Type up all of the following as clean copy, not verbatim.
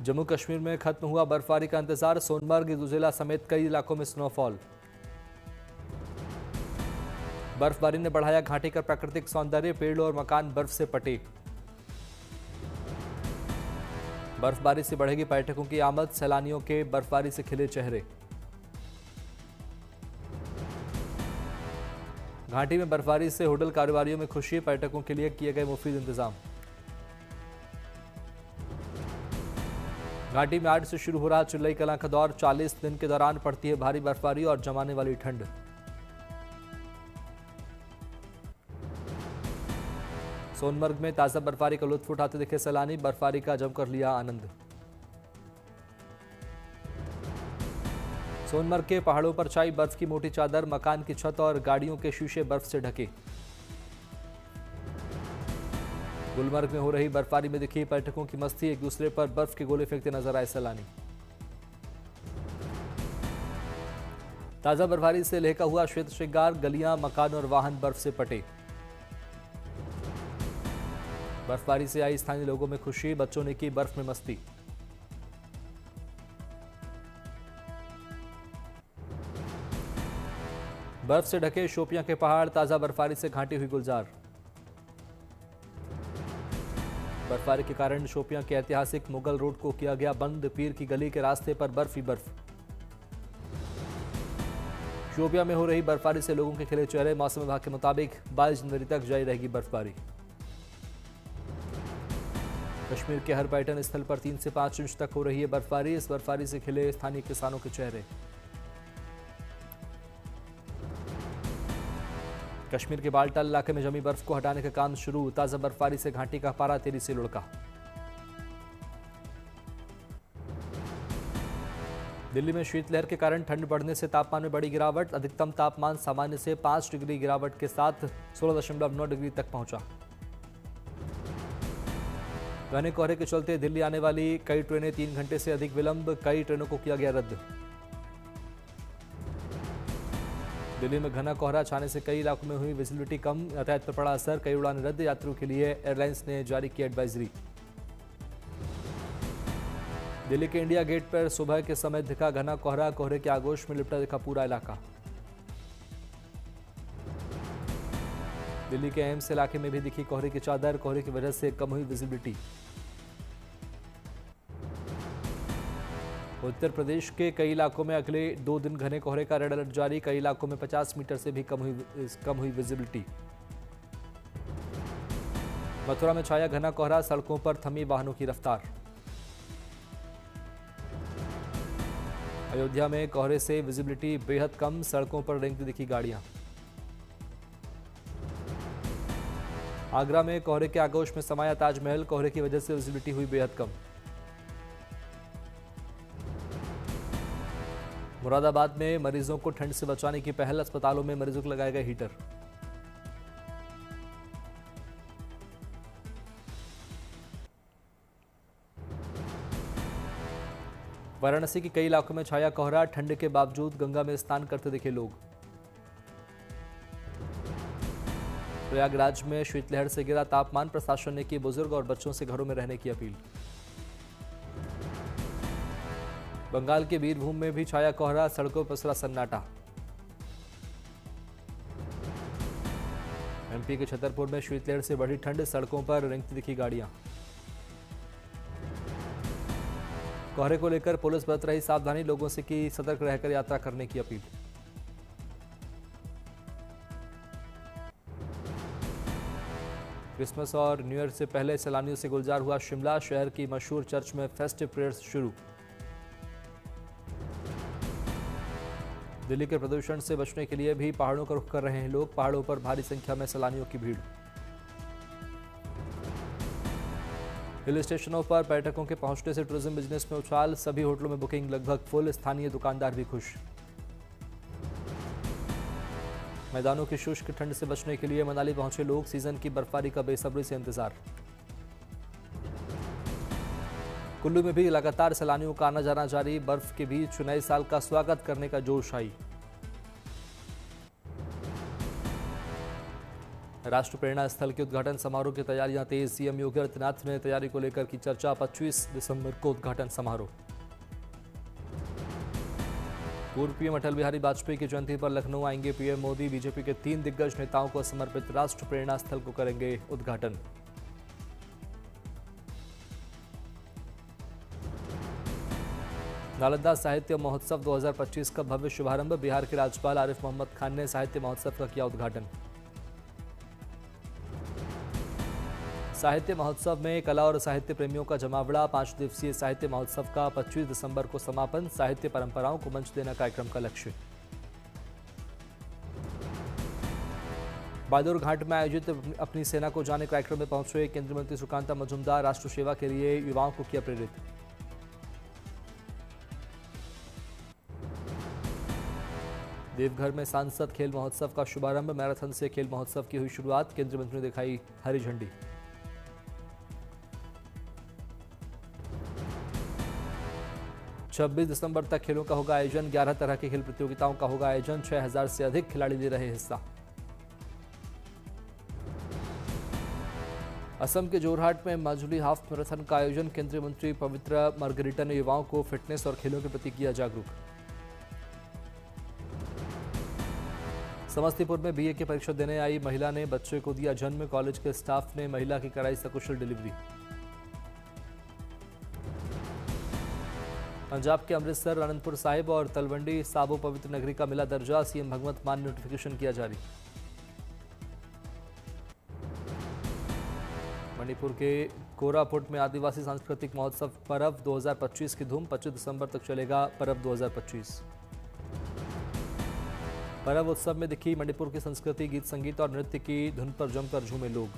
जम्मू कश्मीर में खत्म हुआ बर्फबारी का इंतजार। सोनमर्ग, दुजिला समेत कई इलाकों में स्नोफॉल। बर्फबारी ने बढ़ाया घाटी का प्राकृतिक सौंदर्य, पेड़ और मकान बर्फ से पटे। बर्फबारी से बढ़ेगी पर्यटकों की आमद, सैलानियों के बर्फबारी से खिले चेहरे। घाटी में बर्फबारी से होटल कारोबारियों में खुशी, पर्यटकों के लिए किए गए मुफीद इंतजाम। घाटी में आज से शुरू हो रहा चिल्लई कलां का दौर। 40 दिन के दौरान पड़ती है भारी बर्फबारी और जमाने वाली ठंड। सोनमर्ग में ताजा बर्फबारी का लुत्फ उठाते दिखे सैलानी, बर्फबारी का जमकर लिया आनंद। सोनमर्ग के पहाड़ों पर छाई बर्फ की मोटी चादर, मकान की छत और गाड़ियों के शीशे बर्फ से ढके। गुलमर्ग में हो रही बर्फबारी में दिखी पर्यटकों की मस्ती, एक दूसरे पर बर्फ के गोले फेंकते नजर आए सैलानी। ताजा बर्फबारी से लहका हुआ श्वेत श्रृंगार, गलियां, मकान और वाहन बर्फ से पटे। बर्फबारी से आई स्थानीय लोगों में खुशी, बच्चों ने की बर्फ में मस्ती। बर्फ से ढके शोपियां के पहाड़, ताजा बर्फबारी से घाटी हुई गुलजार। बर्फबारी के कारण शोपियां के ऐतिहासिक मुगल रोड को किया गया बंद, पीर की गली के रास्ते पर बर्फ ही बर्फ। शोपियां में हो रही बर्फबारी से लोगों के खिले चेहरे, मौसम विभाग के मुताबिक 22 जनवरी तक जारी रहेगी बर्फबारी। कश्मीर के हर पर्यटन स्थल पर 3 से 5 इंच तक हो रही है बर्फबारी। इस बर्फबारी से खिले स्थानीय किसानों के चेहरे। कश्मीर के बालटाल इलाके में जमी बर्फ को हटाने का काम शुरू, ताजा बर्फबारी से घाटी का पारा तेजी से लुढ़का। दिल्ली में शीतलहर के कारण ठंड बढ़ने से तापमान में बड़ी गिरावट, अधिकतम तापमान सामान्य से 5 डिग्री गिरावट के साथ 16.9 डिग्री तक पहुंचा। घने कोहरे के चलते दिल्ली आने वाली कई ट्रेनें 3 घंटे से अधिक विलंब, कई ट्रेनों को किया गया रद्द। दिल्ली में घना कोहरा छाने से कई इलाकों में हुई विजिबिलिटी कम, यातायात पर पड़ा असर, कई उड़ानें रद्द। यात्रियों के लिए एयरलाइंस ने जारी की एडवाइजरी। दिल्ली के इंडिया गेट पर सुबह के समय दिखा घना कोहरा, कोहरे के आगोश में लिपटा दिखा पूरा इलाका। दिल्ली के एम्स इलाके में भी दिखी कोहरे की चादर, कोहरे की वजह से कम हुई विजिबिलिटी। उत्तर प्रदेश के कई इलाकों में अगले 2 दिन घने कोहरे का रेड अलर्ट जारी, कई इलाकों में 50 मीटर से भी कम हुई विजिबिलिटी। मथुरा में छाया घना कोहरा, सड़कों पर थमी वाहनों की रफ्तार। अयोध्या में कोहरे से विजिबिलिटी बेहद कम, सड़कों पर रेंगती दिखी गाड़ियां। आगरा में कोहरे के आगोश में समाया ताजमहल, कोहरे की वजह से विजिबिलिटी हुई बेहद कम। मुरादाबाद में मरीजों को ठंड से बचाने की पहल, अस्पतालों में मरीजों को लगाए गए हीटर। वाराणसी के कई इलाकों में छाया कोहरा, ठंड के बावजूद गंगा में स्नान करते दिखे लोग। प्रयागराज में शीतलहर से गिरा तापमान, प्रशासन ने की बुजुर्ग और बच्चों से घरों में रहने की अपील। बंगाल के बीरभूम में भी छाया कोहरा, सड़कों पर पसरा सन्नाटा। एमपी के छतरपुर में शीतलहर से बढ़ी ठंड, सड़कों पर रेंगती दिखी गाड़ियां। कोहरे को लेकर पुलिस बरत रही सावधानी, लोगों से की सतर्क रहकर यात्रा करने की अपील। क्रिसमस और न्यू ईयर से पहले सैलानियों से गुलजार हुआ शिमला, शहर की मशहूर चर्च में फेस्टिव प्रेयर्स शुरू। दिल्ली के प्रदूषण से बचने के लिए भी पहाड़ों का रुख कर रहे हैं लोग, पहाड़ों पर भारी संख्या में सैलानियों की भीड़। हिल स्टेशनों पर पर्यटकों के पहुंचने से टूरिज्म बिजनेस में उछाल, सभी होटलों में बुकिंग लगभग फुल, स्थानीय दुकानदार भी खुश। मैदानों की शुष्क ठंड से बचने के लिए मनाली पहुंचे लोग, सीजन की बर्फबारी का बेसब्री से इंतजार। कुल्लू में भी लगातार सैलानियों का आना जाना जारी, बर्फ के बीच नए साल का स्वागत करने का जोश आई। राष्ट्र प्रेरणा स्थल के उद्घाटन समारोह की तैयारियां तेज। सीएम योगी आदित्यनाथ ने तैयारी को लेकर की चर्चा। 25 दिसंबर को उद्घाटन समारोह। पूर्व पीएम अटल बिहारी वाजपेयी की जयंती पर लखनऊ आएंगे पीएम मोदी। बीजेपी के 3 दिग्गज नेताओं को समर्पित राष्ट्र प्रेरणा स्थल को करेंगे उद्घाटन। नालंदा साहित्य महोत्सव 2025 का भव्य शुभारंभ। बिहार के राज्यपाल आरिफ मोहम्मद खान ने साहित्य महोत्सव का किया उद्घाटन। साहित्य महोत्सव में कला और साहित्य प्रेमियों का जमावड़ा। 5 दिवसीय साहित्य महोत्सव का 25 दिसंबर को समापन। साहित्य परंपराओं को मंच देना कार्यक्रम का लक्ष्य। बादुर घाट में आयोजित अपनी सेना को जाने कार्यक्रम में पहुंचे केंद्रीय मंत्री सुकांता मजूमदार। राष्ट्र सेवा के लिए युवाओं को किया प्रेरित। देवघर में सांसद खेल महोत्सव का शुभारंभ। मैराथन से खेल महोत्सव की हुई शुरुआत। केंद्रीय मंत्री ने दिखाई हरी झंडी। छब्बीस दिसंबर तक खेलों का होगा आयोजन। 11 तरह की खेल प्रतियोगिताओं का होगा आयोजन। 6000 से अधिक खिलाड़ी ले रहे हिस्सा। असम के जोरहाट में माजुली हाफ मैराथन का आयोजन। केंद्रीय मंत्री पवित्र मार्गरीटा ने युवाओं को फिटनेस और खेलों के प्रति किया जागरूक। समस्तीपुर में बीए की परीक्षा देने आई महिला ने बच्चे को दिया जन्म। कॉलेज के स्टाफ ने महिला की कराई सकुशल डिलीवरी। पंजाब के अमृतसर, आनंदपुर साहिब और तलवंडी साबो पवित्र नगरी का मिला दर्जा। सीएम भगवंत मान ने नोटिफिकेशन किया जारी। मणिपुर के कोरापुट में आदिवासी सांस्कृतिक महोत्सव पर्व 2025 की धूम। 25 दिसंबर तक चलेगा पर्व 2025। पर्व उत्सव में दिखी मणिपुर की संस्कृति, गीत संगीत और नृत्य की धुन पर जमकर झूमे लोग।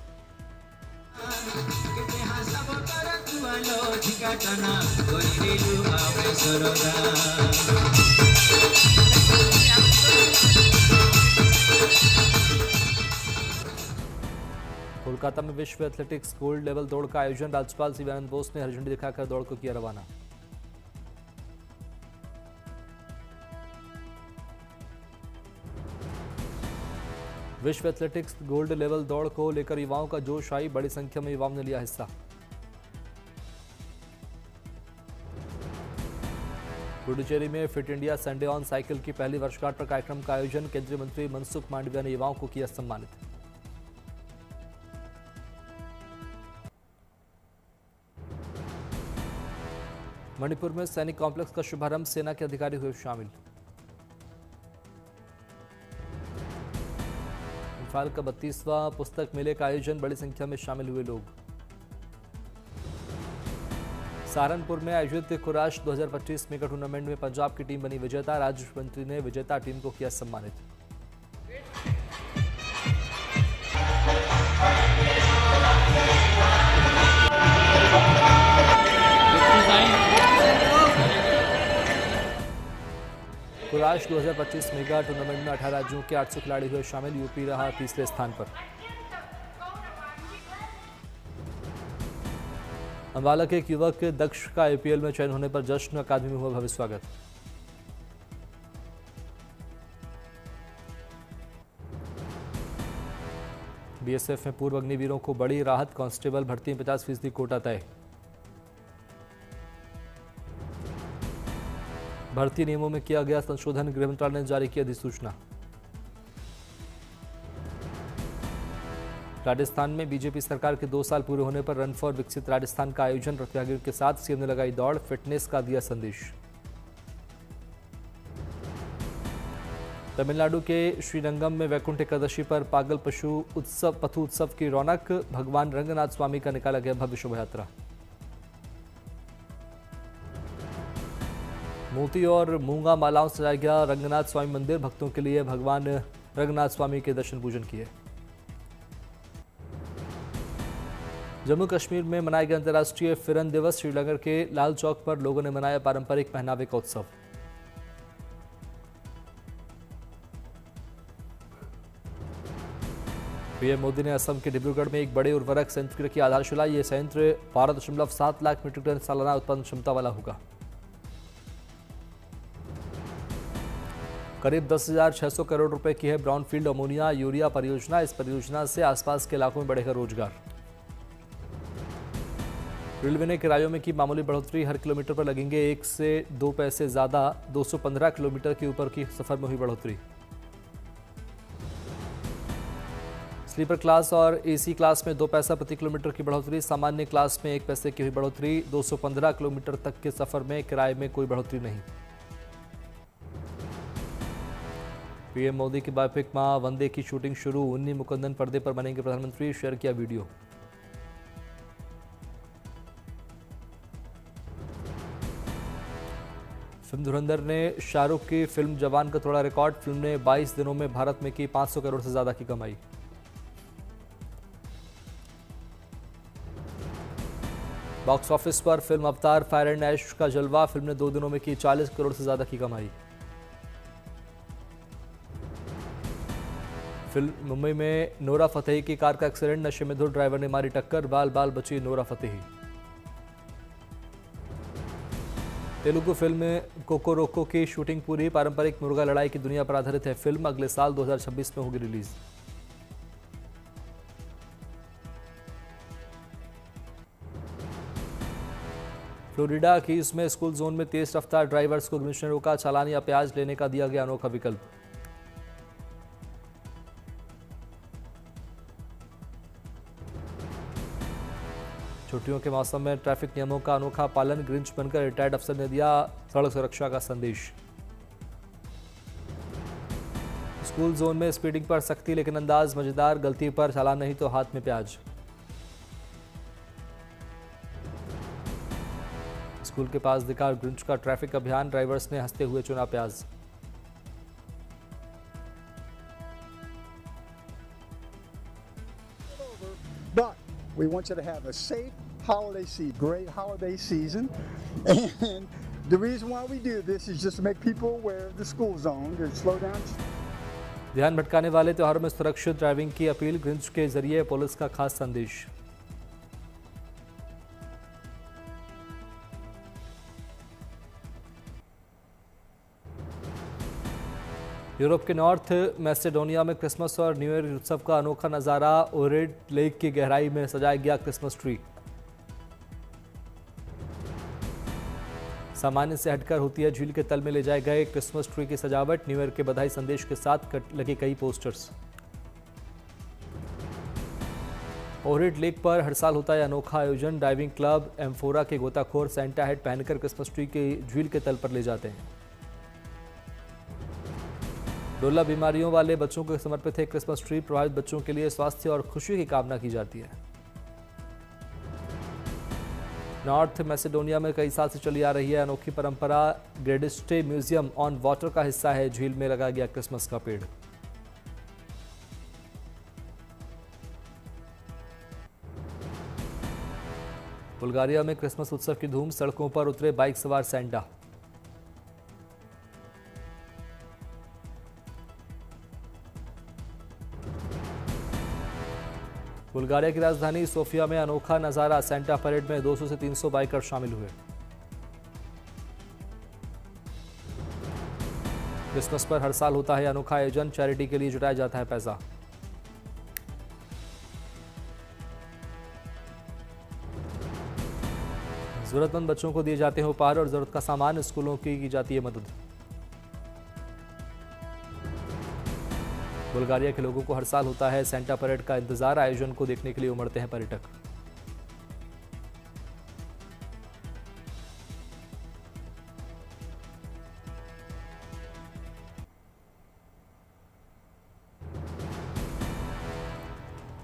कोलकाता में विश्व एथलेटिक्स गोल्ड लेवल दौड़ का आयोजन। राज्यपाल सी वी आनंद बोस ने हरी झंडी दिखाकर दौड़ को किया रवाना। विश्व एथलेटिक्स गोल्ड लेवल दौड़ को लेकर युवाओं का जोश आई। बड़ी संख्या में युवाओं ने लिया हिस्सा। पुडुचेरी में fit India Sunday on cycle की पहली वर्षगांठ पर कार्यक्रम का आयोजन। केंद्रीय मंत्री मनसुख मांडविया ने युवाओं को किया सम्मानित। मणिपुर में सैनिक कॉम्प्लेक्स का शुभारंभ। सेना के अधिकारी हुए शामिल। इम्फाल का 32वां पुस्तक मेले का आयोजन। बड़ी संख्या में शामिल हुए लोग। सहारनपुर में आयोजित कुराश 2025 मेगा टूर्नामेंट में पंजाब की टीम बनी विजेता। राज्य मंत्री ने विजेता टीम को किया सम्मानित। कुराश 2025 मेगा टूर्नामेंट में 18 राज्यों के 800 खिलाड़ी हुए शामिल। यूपी रहा तीसरे स्थान पर। अंबाला के एक युवक दक्ष का आईपीएल में चयन होने पर जश्न। अकादमी में हुआ भव्य स्वागत। बीएसएफ में पूर्व अग्निवीरों को बड़ी राहत। कांस्टेबल भर्ती में 50% कोटा तय। भर्ती नियमों में किया गया संशोधन। गृह मंत्रालय ने जारी की अधिसूचना। राजस्थान में बीजेपी सरकार के 2 साल पूरे होने पर रन फॉर विकसित राजस्थान का आयोजन। प्रतिभागियों के साथ सीएम ने लगाई दौड़। फिटनेस का दिया संदेश। तमिलनाडु के श्रीरंगम में वैकुंठ एकादशी पर पागल पशु उत्सव की रौनक। भगवान रंगनाथ स्वामी का निकाला गया भव्य शोभा यात्रा। मोती और मूंगा मालाओं से सजाया गया रंगनाथ स्वामी मंदिर। भक्तों के लिए भगवान रंगनाथ स्वामी के दर्शन पूजन किए। जम्मू कश्मीर में मनाया गया अंतर्राष्ट्रीय फिरन दिवस। श्रीनगर के लाल चौक पर लोगों ने मनाया पारंपरिक पहनावे का उत्सव। पीएम मोदी ने असम के डिब्रूगढ़ में एक बड़े उर्वरक संयंत्र की आधारशिला। यह संयंत्र 12.7 लाख मीट्रिक टन सालाना उत्पादन क्षमता वाला होगा। करीब 10,600 करोड़ रुपए की है ब्राउनफील्ड अमोनिया यूरिया परियोजना। इस परियोजना से आसपास के इलाकों में बढ़ेगा रोजगार। रेलवे ने किरायों में की मामूली बढ़ोतरी। हर किलोमीटर पर लगेंगे 1 से 2 पैसे ज्यादा। 215 किलोमीटर के ऊपर की सफर में हुई बढ़ोतरी। स्लीपर क्लास और एसी क्लास में 2 पैसा प्रति किलोमीटर की बढ़ोतरी। सामान्य क्लास में 1 पैसे की हुई बढ़ोतरी। 215 किलोमीटर तक के सफर में किराए में कोई बढ़ोतरी नहीं। पीएम मोदी की बायोपिक मां वंदे की शूटिंग शुरू। उन्नी मुकुंदन पर्दे पर बनेंगे प्रधानमंत्री। शेयर किया वीडियो। फिल्म धुरंधर ने शाहरुख की फिल्म जवान का तोड़ा रिकॉर्ड। फिल्म ने 22 दिनों में भारत में की 500 करोड़ से ज्यादा की कमाई। बॉक्स ऑफिस पर फिल्म अवतार फायर एंड ऐश का जलवा। फिल्म ने 2 दिनों में की 40 करोड़ से ज्यादा की कमाई। फिल्म मुंबई में नोरा फतेही की कार का एक्सीडेंट। नशे में धुत ड्राइवर ने मारी टक्कर। बाल बाल बची नोरा फतेही। तेलुगु फिल्म कोकोरोको की शूटिंग पूरी। पारंपरिक मुर्गा लड़ाई की दुनिया पर आधारित है फिल्म। अगले साल 2026 में होगी रिलीज। फ्लोरिडा कीज में स्कूल जोन में तेज रफ्तार ड्राइवर्स को कमिश्नर ने रोका। चालान या प्याज लेने का दिया गया अनोखा विकल्प। छुट्टियों के मौसम में ट्रैफिक नियमों का अनोखा पालन। ग्रिंच बनकर रिटायर्ड अफसर ने दिया सड़क सुरक्षा का संदेश। स्कूल जोन में स्पीडिंग पर सख्ती लेकिन अंदाज मजेदार। गलती पर चालान नहीं तो हाथ में प्याज। स्कूल के पास दिखा ग्रिंच का ट्रैफिक अभियान। ड्राइवर्स ने हंसते हुए चुना प्याज। We want you to have a safe holiday season, great holiday season. And the reason why we do this is just to make people aware of the school zone, to slow down. ध्यान भटकाने वाले त्योहारों में सुरक्षित driving की appeal. Grinch के जरिए police का खास संदेश। यूरोप के नॉर्थ मैसेडोनिया में क्रिसमस और न्यू ईयर उत्सव का अनोखा नज़ारा। ओरेड लेक की गहराई में सजाया गया क्रिसमस ट्री। सामान्य से हटकर होती है झील के तल में ले जाए गए क्रिसमस ट्री की सजावट। न्यू ईयर के बधाई संदेश के साथ लगे कई पोस्टर्स। ओरेड लेक पर हर साल होता है अनोखा आयोजन। डाइविंग क्लब एम्फोरा के गोताखोर सेंटा हेड पहनकर क्रिसमस ट्री के झील के तल पर ले जाते हैं। दुर्लभ बीमारियों वाले बच्चों को समर्पित है क्रिसमस ट्री। प्रभावित बच्चों के लिए स्वास्थ्य और खुशी की कामना की जाती है। नॉर्थ मैसेडोनिया में कई साल से चली आ रही है अनोखी परंपरा। ग्रेडिस्टे म्यूजियम ऑन वाटर का हिस्सा है। झील में लगाया गया क्रिसमस का पेड़। बुल्गारिया में क्रिसमस उत्सव की धूम। सड़कों पर उतरे बाइक सवार सेंटा। बुल्गारिया की राजधानी सोफिया में अनोखा नजारा। सेंटा परेड में 200 से 300 बाइकर शामिल हुए। क्रिसमस पर हर साल होता है अनोखा आयोजन। चैरिटी के लिए जुटाया जाता है पैसा। जरूरतमंद बच्चों को दिए जाते हैं उपहार और जरूरत का सामान। स्कूलों की जाती है मदद। बुल्गारिया के लोगों को हर साल होता है सेंटा परेड का इंतजार। आयोजन को देखने के लिए उमड़ते हैं पर्यटक।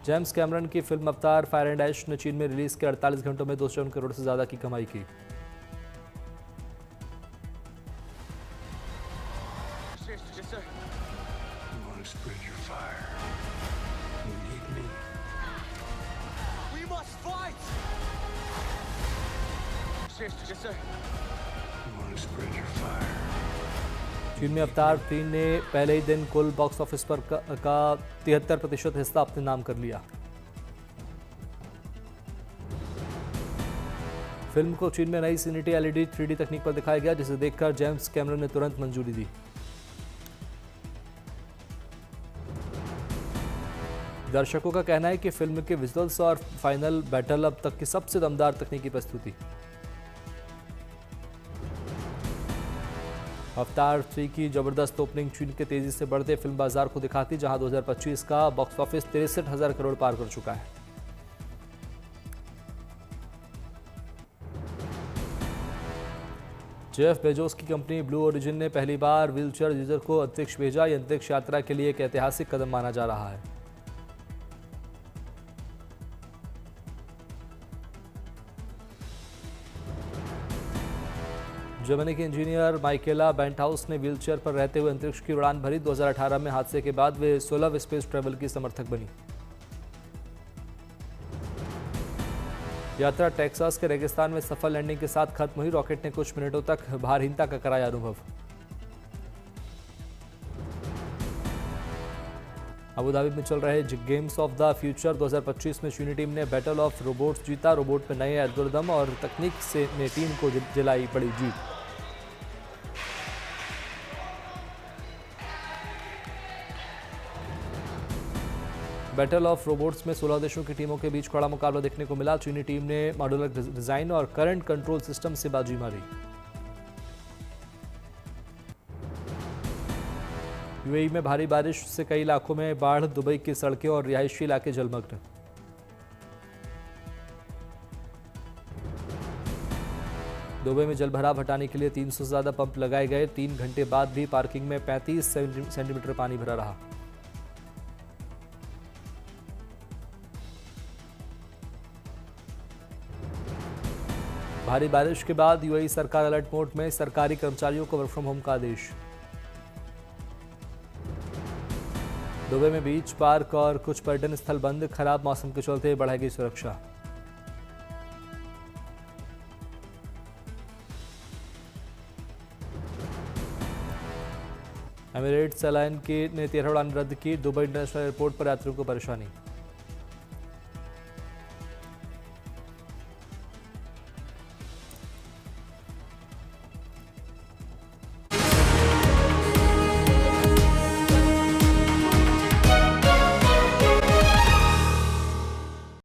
जेम्स कैमरन की फिल्म अवतार फायर एंड ऐश ने चीन में रिलीज के 48 घंटों में 254 करोड़ से ज्यादा की कमाई की। Spread your fire. You need me. We must fight. Yes, sir. You want to spread your fire. चीन में अवतार 3 ने पहले ही दिन कुल बॉक्स ऑफिस पर का 73% हिस्सा अपने नाम कर लिया। फिल्म को चीन में नई सिनेटी LED 3D तकनीक पर दिखाया गया, जिसे देखकर जेम्स कैमरन ने तुरंत मंजूरी दी। दर्शकों का कहना है कि फिल्म के विजुअल्स और फाइनल बैटल अब तक की सबसे दमदार तकनीकी प्रस्तुति। अवतार 3 की जबरदस्त ओपनिंग चीन के तेजी से बढ़ते फिल्म बाजार को दिखाती, जहां 2025 का बॉक्स ऑफिस 63,000 करोड़ पार कर चुका है। जेफ बेजोस की कंपनी ब्लू ओरिजिन ने पहली बार व्हीलचेयर यूजर को अंतरिक्ष भेजा। यह अंतरिक्ष यात्रा के लिए एक ऐतिहासिक कदम माना जा रहा है। जर्मनी के इंजीनियर माइकेला बेंटहाउस ने व्हीलचेयर पर रहते हुए अंतरिक्ष की उड़ान भरी। 2018 में हादसे के बाद वे सोलर स्पेस ट्रैवल की समर्थक बनी। यात्रा टेक्सास के रेगिस्तान में सफल लैंडिंग के साथ खत्म हुई। रॉकेट ने कुछ मिनटों तक भारहीनता का कराया अनुभव। अबू धाबी में चल रहे गेम्स ऑफ द फ्यूचर 2025 में चीनी टीम ने बैटल ऑफ रोबोट्स जीता। रोबोट में नए एल्गोरिदम और तकनीक से ने टीम को दिलाई बड़ी जीत। बैटल ऑफ रोबोट्स में 16 देशों की टीमों के बीच कड़ा मुकाबला देखने को मिला। चीनी टीम ने मॉड्यूलर डिजाइन और करंट कंट्रोल सिस्टम से बाजी मारी। यूएई में भारी बारिश से कई इलाकों में बाढ़। दुबई की सड़कें और रिहायशी इलाके जलमग्न। दुबई में जलभराव हटाने के लिए 300 से ज्यादा पंप लगाए गए। 3 घंटे बाद भी पार्किंग में 35 सेंटीमीटर पानी भरा रहा। भारी बारिश के बाद यूएई सरकार अलर्ट मोड में। सरकारी कर्मचारियों को वर्क फ्रॉम होम का आदेश। दुबई में बीच, पार्क और कुछ पर्यटन स्थल बंद। खराब मौसम के चलते बढ़ाई गई सुरक्षा। एमिरेट्स एयरलाइन ने 13 उड़ान रद्द की। दुबई इंटरनेशनल एयरपोर्ट पर यात्रियों को परेशानी।